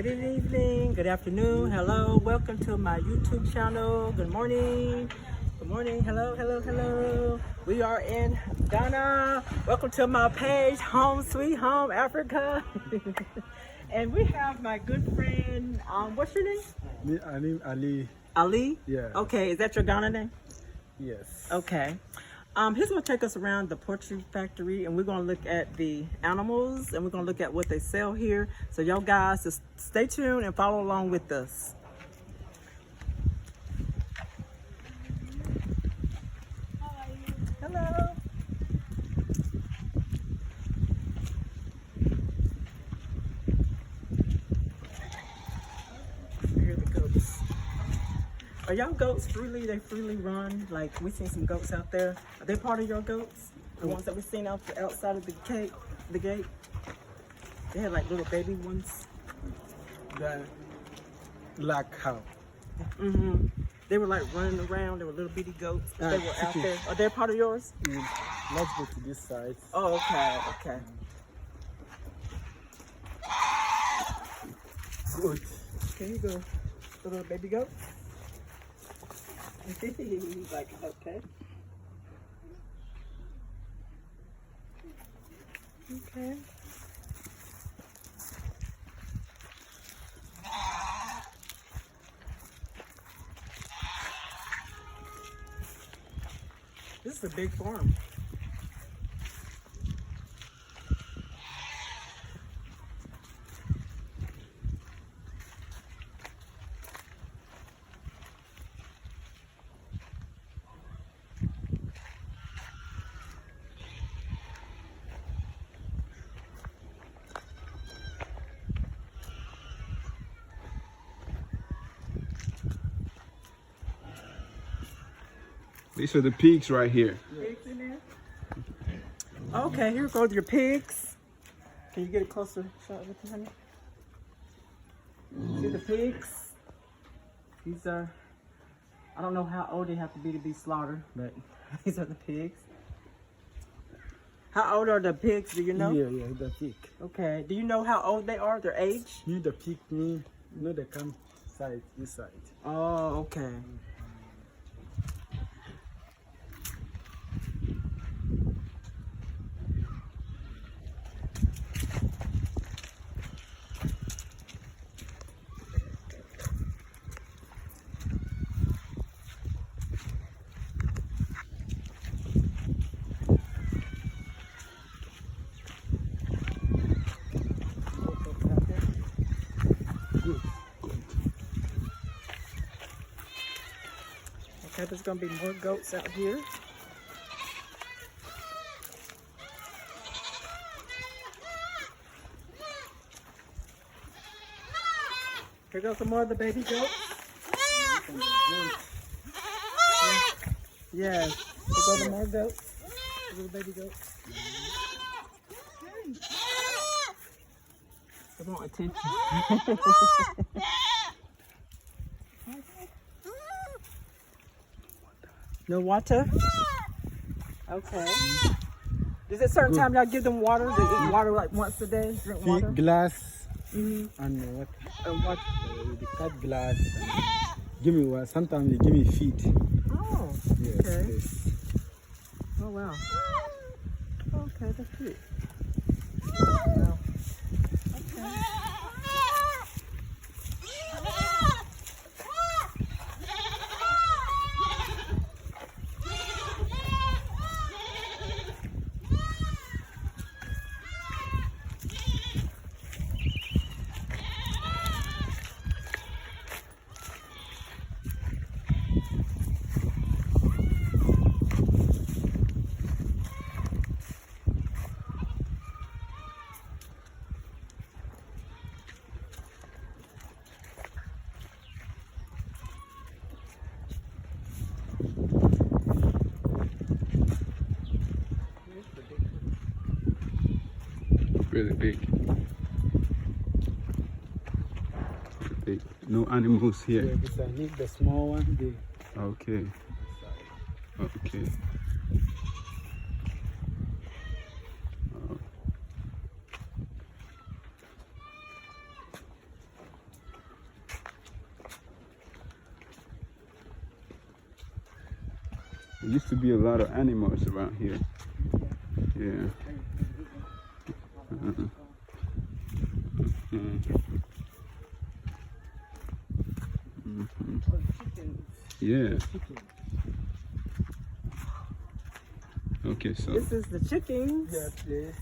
Good evening, good afternoon, hello, welcome to my YouTube channel. Good morning, hello. We are in Ghana. Welcome to my page, Home Sweet Home Africa. And we have my good friend, what's your name? My name Ali. Ali? Yeah. Okay, is that your Ghana name? Yes. Okay. He's going to take us around the poultry factory, and we're going to look at the animals, and we're going to look at what they sell here. So y'all guys, just stay tuned and follow along with us. Hello. Here are the goats. Are y'all goats freely? They freely run? Like, we seen some goats out there. Are they part of your goats? The ones that we seen out the outside of the gate? They had like little baby ones. The black cow. Mm-hmm. They were like running around. They were little bitty goats. But they were out there. Are they part of yours? Let's go to this side. Oh, okay. Good. Here you go. The little baby goat. He's like, okay. Okay. This is a big farm. These are the pigs right here. Pigs in there? Okay, here go your pigs. Can you get a closer shot with you, honey? See the pigs? These are, I don't know how old they have to be slaughtered, but these are the pigs. How old are the pigs, do you know? Yeah, the pig. Okay, do you know how old they are, their age? The pig, they come this side. Oh, okay. Okay, there's gonna be more goats out here. Here goes some more of the baby goats. Yes. Here go the more goats. Little baby goats. They want attention. No water? Okay. Is it certain time y'all give them water? They eat water like once a day? Drink water? Glass Mm-hmm. and what? The cut glass. Give me what? Sometimes they give me feed. Oh, Yes. okay. Yes. Oh, wow. Okay, that's cute. Wow. Okay. Really big. Really big. No animals here. Yeah, because I need the small one. Okay. Okay. There used to be a lot of animals around here. Yeah. Mhm. Yeah. Okay, so This is the chickens. Yeah, please.